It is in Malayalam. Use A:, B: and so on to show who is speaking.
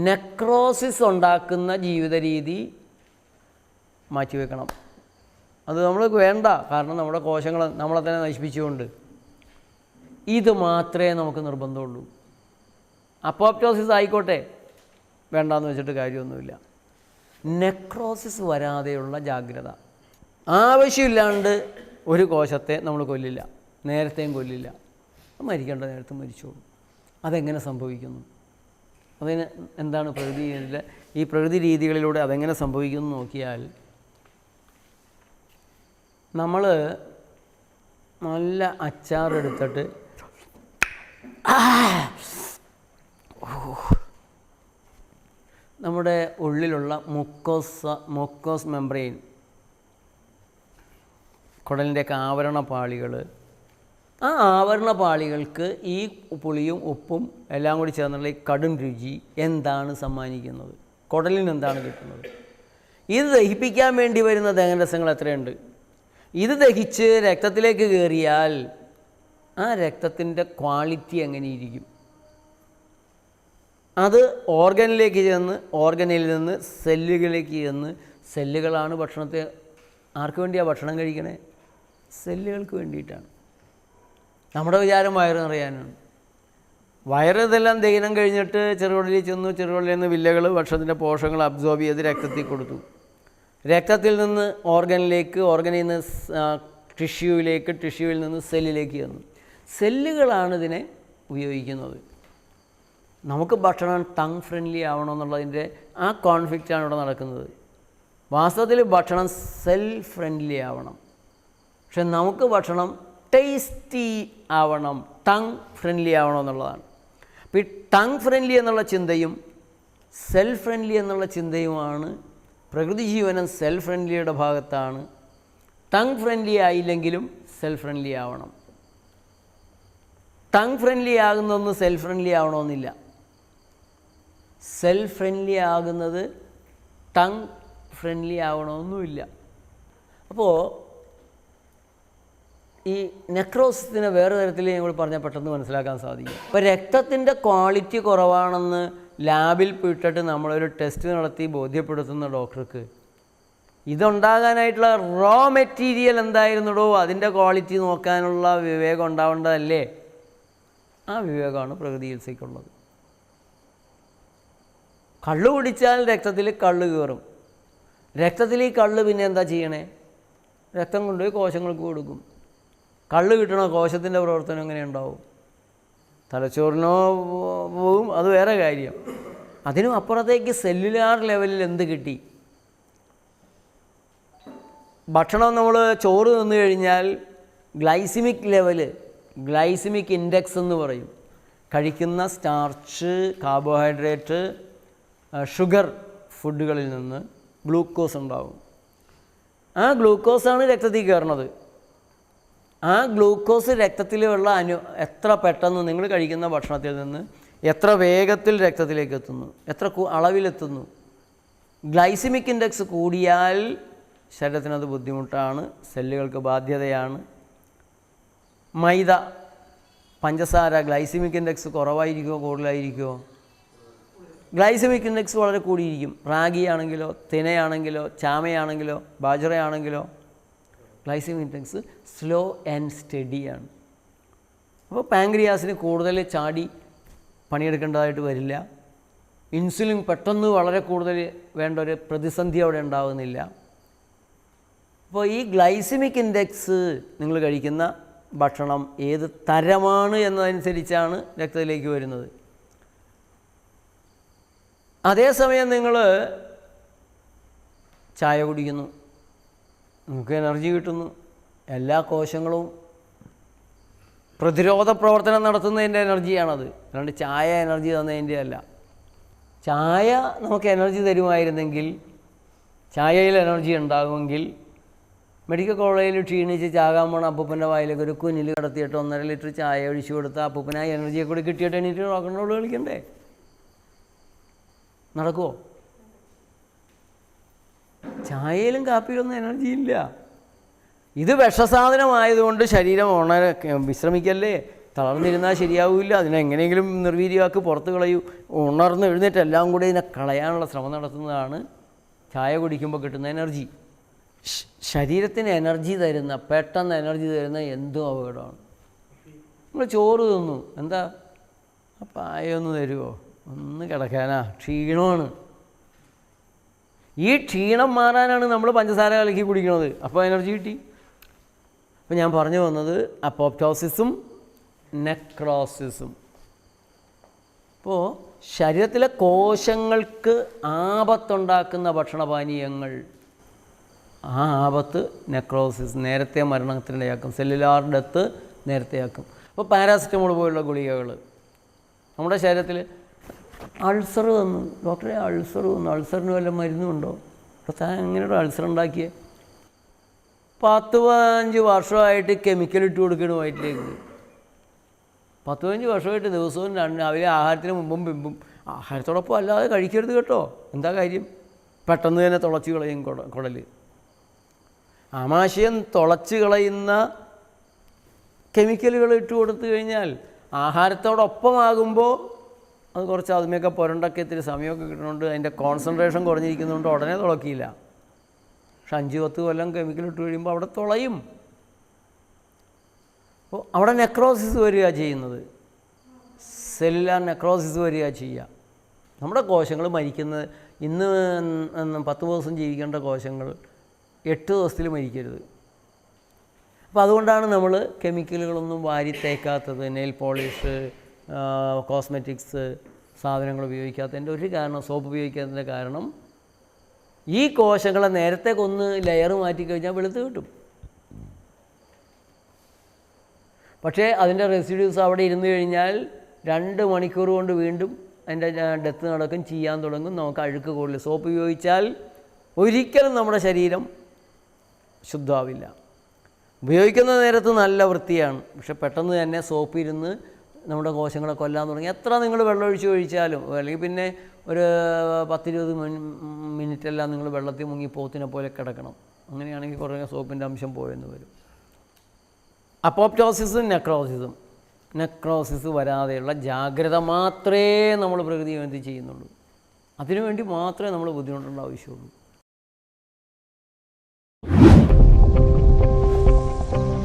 A: നെക്രോസിസ് ഉണ്ടാക്കുന്ന ജീവിത രീതി മാറ്റിവെക്കണം. അത് നമ്മൾ വേണ്ട, കാരണം നമ്മുടെ കോശങ്ങൾ നമ്മളെ തന്നെ നശിപ്പിച്ചുകൊണ്ട്. ഇത് മാത്രമേ നമുക്ക് നിർബന്ധമുള്ളൂ. അപ്പോപ്റ്റോസിസ് ആയിക്കോട്ടെ, വേണ്ടാന്ന് വെച്ചിട്ട് കാര്യമൊന്നുമില്ല. നെക്രോസിസ് വരാതെയുള്ള ജാഗ്രത. ആവശ്യമില്ലാണ്ട് ഒരു കോശത്തെ നമ്മൾ കൊല്ലില്ല, നേരത്തെയും കൊല്ലില്ല. മരിക്കേണ്ട നേരത്തെ മരിച്ചോളൂ. അതെങ്ങനെ സംഭവിക്കുന്നു? അതിന് എന്താണ് ഈ പ്രകൃതി രീതികളിലൂടെ അതെങ്ങനെ സംഭവിക്കുന്നു നോക്കിയാൽ, നമ്മൾ നല്ല അച്ചാറെടുത്തിട്ട് നമ്മുടെ ഉള്ളിലുള്ള മുക്കോസ് മെംബ്രെയിൻ, കുടലിൻ്റെയൊക്കെ ആവരണപാളികൾ, ആ ആവരണപാളികൾക്ക് ഈ പുളിയും ഉപ്പും എല്ലാം കൂടി ചേർന്നുള്ള ഈ കടും രുചി എന്താണ് സമ്മാനിക്കുന്നത്? കുടലിന് എന്താണ് കിട്ടുന്നത്? ഇത് ദഹിപ്പിക്കാൻ വേണ്ടി വരുന്ന ദഹനരസങ്ങൾ എത്രയുണ്ട്? ഇത് ദഹിച്ച് രക്തത്തിലേക്ക് കയറിയാൽ ആ രക്തത്തിൻ്റെ ക്വാളിറ്റി എങ്ങനെയിരിക്കും? അത് ഓർഗനിലേക്ക് ചെന്ന്, ഓർഗനിൽ നിന്ന് സെല്ലുകളിലേക്ക് ചെന്ന്, സെല്ലുകളാണ് ഭക്ഷണത്തെ, ആർക്ക് വേണ്ടിയാണ് ഭക്ഷണം കഴിക്കണേ? സെല്ലുകൾക്ക് വേണ്ടിയിട്ടാണ്. നമ്മുടെ വിചാരം വയറ് നിറയാനാണ്. വയറ് ഇതെല്ലാം ദഹനം കഴിഞ്ഞിട്ട് ചെറുകുടലിൽ ചെന്നു, ചെറുകുടലിൽ നിന്ന് വില്ലകൾ ഭക്ഷണത്തിൻ്റെ പോഷകങ്ങൾ അബ്സോർബ് ചെയ്ത് രക്തത്തിൽ കൊടുത്തു. രക്തത്തിൽ നിന്ന് ഓർഗനിലേക്ക്, ഓർഗനിൽ നിന്ന് ടിഷ്യൂവിലേക്ക്, ടിഷ്യൂവിൽ നിന്ന് സെല്ലിലേക്ക് ചെന്നു. സെല്ലുകളാണ് ഇതിനെ ഉപയോഗിക്കുന്നത്. നമുക്ക് ഭക്ഷണം ടങ് ഫ്രണ്ട്ലി ആവണമെന്നുള്ളതിൻ്റെ ആ കോൺഫ്ലിക്റ്റാണ് ഇവിടെ നടക്കുന്നത്. വാസ്തവത്തിൽ ഭക്ഷണം സെൽ ഫ്രണ്ട്ലി ആവണം, പക്ഷെ നമുക്ക് ഭക്ഷണം ടേസ്റ്റി ആവണം, ടങ് ഫ്രണ്ട്ലി ആവണം എന്നുള്ളതാണ്. അപ്പോൾ ഈ ടങ് ഫ്രണ്ട്ലി എന്നുള്ള ചിന്തയും സെൽ ഫ്രണ്ട്ലി എന്നുള്ള ചിന്തയുമാണ്. പ്രകൃതി ജീവനം സെൽ ഫ്രണ്ട്ലിയുടെ ഭാഗത്താണ്. ടങ് ഫ്രണ്ട്ലി ആയില്ലെങ്കിലും സെൽ ഫ്രണ്ട്ലി ആവണം. ടങ് ഫ്രണ്ട്ലി ആകുന്നതൊന്നും സെൽ ഫ്രണ്ട്ലി ആവണമെന്നില്ല. സെൽ ഫ്രണ്ട്ലി ആകുന്നത് ടങ് ഫ്രണ്ട്ലി ആവണമെന്നുമില്ല. അപ്പോൾ ഈ നെക്രോസിസിനെ വേറെ തരത്തിൽ ഞങ്ങൾ പറഞ്ഞാൽ പെട്ടെന്ന് മനസ്സിലാക്കാൻ സാധിക്കും. ഇപ്പോൾ രക്തത്തിൻ്റെ ക്വാളിറ്റി കുറവാണെന്ന് ലാബിൽ പോയിട്ടിട്ട് നമ്മളൊരു ടെസ്റ്റ് നടത്തി ബോധ്യപ്പെടുത്തുന്ന ഡോക്ടർക്ക് ഇതുണ്ടാകാനായിട്ടുള്ള റോ മെറ്റീരിയൽ എന്തായിരുന്നുടോ അതിൻ്റെ ക്വാളിറ്റി നോക്കാനുള്ള വിവേകം ഉണ്ടാവേണ്ടതല്ലേ? ആ വിവേകമാണ് പ്രകൃതി ചികിത്സയ്ക്കുള്ളത്. കള്ള് കുടിച്ചാൽ രക്തത്തിൽ കള്ള് കയറും. രക്തത്തിൽ ഈ കള്ള് പിന്നെ എന്താ ചെയ്യണേ? രക്തം കൊണ്ടുപോയി കോശങ്ങൾക്ക് കൊടുക്കും. കള്ള് കിട്ടണ കോശത്തിൻ്റെ പ്രവർത്തനം എങ്ങനെ ഉണ്ടാവും? തലച്ചോറിനോ പോവും, അത് വേറെ കാര്യം. അതിനും അപ്പുറത്തേക്ക് സെല്ലുലാർ ലെവലിൽ എന്ത് കിട്ടി? ഭക്ഷണം നമ്മൾ ചോറ് തിന്നു കഴിഞ്ഞാൽ ഗ്ലൈസിമിക് ലെവല്, ഗ്ലൈസിമിക് ഇൻഡെക്സ് എന്ന് പറയും. കഴിക്കുന്ന സ്റ്റാർച്ച്, കാർബോഹൈഡ്രേറ്റ്, ഷുഗർ ഫുഡുകളിൽ നിന്ന് ഗ്ലൂക്കോസ് ഉണ്ടാകും. ആ ഗ്ലൂക്കോസാണ് രക്തത്തിൽ കയറുന്നത്. ആ ഗ്ലൂക്കോസ് രക്തത്തിലുള്ള എത്ര പെട്ടെന്ന് നിങ്ങൾ കഴിക്കുന്ന ഭക്ഷണത്തിൽ നിന്ന് എത്ര വേഗത്തിൽ രക്തത്തിലേക്ക് എത്തുന്നു, എത്ര അളവിലെത്തുന്നു. ഗ്ലൈസിമിക് ഇൻഡെക്സ് കൂടിയാൽ ശരീരത്തിനത് ബുദ്ധിമുട്ടാണ്, സെല്ലുകൾക്ക് ബാധ്യതയാണ്. മൈദ, പഞ്ചസാര, ഗ്ലൈസിമിക് ഇൻഡെക്സ് കുറവായിരിക്കുമോ കൂടുതലായിരിക്കുമോ? ഗ്ലൈസിമിക് ഇൻഡെക്സ് വളരെ കൂടിയിരിക്കും. റാഗി ആണെങ്കിലോ, തിനയാണെങ്കിലോ, ചാമയാണെങ്കിലോ, ബാജറയാണെങ്കിലോ ഗ്ലൈസിമിക് ഇൻഡെക്സ് സ്ലോ ആൻഡ് സ്റ്റഡിയാണ്. അപ്പോൾ പാങ്ക്രിയാസിന് കൂടുതൽ ചാടി പണിയെടുക്കേണ്ടതായിട്ട് വരില്ല. ഇൻസുലിൻ പെട്ടെന്ന് വളരെ കൂടുതൽ വേണ്ട ഒരു പ്രതിസന്ധി അവിടെ ഉണ്ടാകുന്നില്ല. അപ്പോൾ ഈ ഗ്ലൈസിമിക് ഇൻഡെക്സ് നിങ്ങൾ കഴിക്കുന്ന ഭക്ഷണം ഏത് തരമാണ് എന്നതനുസരിച്ചാണ് രക്തത്തിലേക്ക് വരുന്നത്. അതേസമയം നിങ്ങൾ ചായ കുടിക്കുന്നു, നമുക്ക് എനർജി കിട്ടുന്നു, എല്ലാ കോശങ്ങളും പ്രതിരോധ പ്രവർത്തനം നടത്തുന്നതിൻ്റെ എനർജിയാണത്, അല്ലാണ്ട് ചായ എനർജി തന്നതിൻ്റെ അല്ല. ചായ നമുക്ക് എനർജി തരുമായിരുന്നെങ്കിൽ, ചായയിൽ എനർജി ഉണ്ടാകുമെങ്കിൽ മെഡിക്കൽ കോളേജിൽ ക്ഷീണിച്ച് ചാകാൻ പോണ അപ്പൂപ്പൻ്റെ വായിലേക്ക് ഒരു കുഞ്ഞിൽ കിടത്തിയിട്ട് 1.5 ലിറ്റർ ചായ ഒഴിച്ചു കൊടുത്താൽ അപ്പൂപ്പനാ എനർജിയെ കൂടി കിട്ടിയിട്ട് എണീറ്റ് റോക്കൻറോൾ കളിക്കണ്ടേ? നടക്കുമോ? ചായയിലും കാപ്പിയിലൊന്നും എനർജി ഇല്ല. ഇത് വിഷസാധനമായതുകൊണ്ട് ശരീരം വിശ്രമിക്കല്ലേ, തളർന്നിരുന്നാൽ ശരിയാവില്ല. അതിനെങ്ങനെയെങ്കിലും നിർവീര്യമാക്കി പുറത്ത് കളയൂ. ഉണർന്ന് എഴുന്നേറ്റ് എല്ലാം കൂടി ഇതിനെ കളയാനുള്ള ശ്രമം നടത്തുന്നതാണ് ചായ കുടിക്കുമ്പോൾ കിട്ടുന്ന എനർജി. ശരീരത്തിന് എനർജി തരുന്ന, പെട്ടെന്ന് എനർജി തരുന്ന എന്തും അപകടമാണ്. നമ്മൾ ചോറ് തിന്നു, എന്താ പായൊന്ന് തരുമോ, ഒന്ന് കിടക്കാനാ, ക്ഷീണമാണ്. ഈ ക്ഷീണം മാറാനാണ് നമ്മൾ പഞ്ചസാര കലക്കി കുടിക്കുന്നത്. അപ്പോൾ എനർജി കിട്ടി. അപ്പോൾ ഞാൻ പറഞ്ഞു വന്നത് അപ്പോപ്റ്റോസിസും നെക്രോസിസും. അപ്പോൾ ശരീരത്തിലെ കോശങ്ങൾക്ക് ആപത്തുണ്ടാക്കുന്ന ഭക്ഷണപാനീയങ്ങൾ, ആ ആപത്ത് നെക്രോസിസ്, നേരത്തെ മരണത്തിനിടയാക്കും, സെല്ലുലാർ ഡെത്ത് നേരത്തെയാക്കും. അപ്പോൾ പാരാസിറ്റമോൾ പോലുള്ള ഗുളികകൾ നമ്മുടെ ശരീരത്തിൽ അൾസർ വന്നു, ഡോക്ടറെ അൾസർ വന്നു, അൾസറിന് വല്ല മരുന്നുണ്ടോ? താൻ എങ്ങനെയാണ് അൾസർ ഉണ്ടാക്കിയത്? 10-15 വർഷമായിട്ട് കെമിക്കൽ ഇട്ട് കൊടുക്കണം വയറ്റിലേക്ക്. 10-15 വർഷമായിട്ട് ദിവസവും രാവിലെ ആഹാരത്തിന് മുമ്പും പിമ്പും, ആഹാരത്തോടൊപ്പം അല്ലാതെ കഴിക്കരുത് കേട്ടോ. എന്താ കാര്യം? പെട്ടെന്ന് തന്നെ തുളച്ച് കളയും കുടൽ. ആമാശയം തുളച്ച് കളയുന്ന കെമിക്കലുകൾ ഇട്ട് കൊടുത്തു കഴിഞ്ഞാൽ ആഹാരത്തോടൊപ്പമാകുമ്പോൾ അത് കുറച്ച് അതുമൊക്കെ പുരണ്ടൊക്കെ ഇത്തിരി സമയമൊക്കെ കിട്ടുന്നുണ്ട്, അതിൻ്റെ കോൺസെൻട്രേഷൻ കുറഞ്ഞിരിക്കുന്നതുകൊണ്ട് ഉടനെ തുളക്കിയില്ല. പക്ഷെ 5-10 കൊല്ലം കെമിക്കൽ ഇട്ട് കഴിയുമ്പോൾ അവിടെ തുളയും. അപ്പോൾ അവിടെ നെക്രോസിസ് വരിക ചെയ്യുന്നത്, സെല്ലുലാർ നെക്രോസിസ് വരിക ചെയ്യുക. നമ്മുടെ കോശങ്ങൾ മരിക്കുന്നത്, ഇന്ന് 10 ദിവസം ജീവിക്കേണ്ട കോശങ്ങൾ 8 ദിവസത്തിൽ മരിക്കരുത്. അപ്പോൾ അതുകൊണ്ടാണ് നമ്മൾ കെമിക്കലുകളൊന്നും വാരി തേക്കാത്തത്, നെയിൽ പോളിഷ്, കോസ്മെറ്റിക്സ് സാധനങ്ങൾ ഉപയോഗിക്കാത്തതിൻ്റെ ഒരു കാരണം, സോപ്പ് ഉപയോഗിക്കാത്തതിൻ്റെ കാരണം ഈ കോശങ്ങളെ നേരത്തെ കൊന്ന് ലെയർ മാറ്റിക്കഴിഞ്ഞാൽ വെളുത്ത് കിട്ടും. പക്ഷേ അതിൻ്റെ റെസിഡ്യൂസ് അവിടെ ഇരുന്ന് കഴിഞ്ഞാൽ 2 മണിക്കൂർ കൊണ്ട് വീണ്ടും അതിൻ്റെ ഡെത്ത് നടക്കും, ചെയ്യാൻ തുടങ്ങും, നമുക്ക് അഴുക്ക് കൂടുതൽ. സോപ്പ് ഉപയോഗിച്ചാൽ ഒരിക്കലും നമ്മുടെ ശരീരം ശുദ്ധമാവില്ല. ഉപയോഗിക്കുന്ന നേരത്ത് നല്ല വൃത്തിയാണ്, പക്ഷെ പെട്ടെന്ന് തന്നെ സോപ്പ് ഇരുന്ന് നമ്മുടെ കോശങ്ങളെ കൊല്ലാൻ തുടങ്ങി. എത്ര നിങ്ങൾ വെള്ളമൊഴിച്ച് കഴിച്ചാലും, അല്ലെങ്കിൽ പിന്നെ ഒരു 10-20 മിനിറ്റെല്ലാം നിങ്ങൾ വെള്ളത്തിൽ മുങ്ങി പോത്തിനെ പോലെ കിടക്കണം. അങ്ങനെയാണെങ്കിൽ കുറേ സോപ്പിൻ്റെ അംശം പോയെന്ന് വരും. അപ്പോപ്റ്റോസിസും നെക്രോസിസ് വരാതെയുള്ള ജാഗ്രത മാത്രമേ നമ്മൾ പ്രകൃതി വേണ്ടി ചെയ്യുന്നുള്ളൂ. അതിനുവേണ്ടി മാത്രമേ നമ്മൾ ബുദ്ധിമുട്ടേണ്ട ആവശ്യമുള്ളൂ.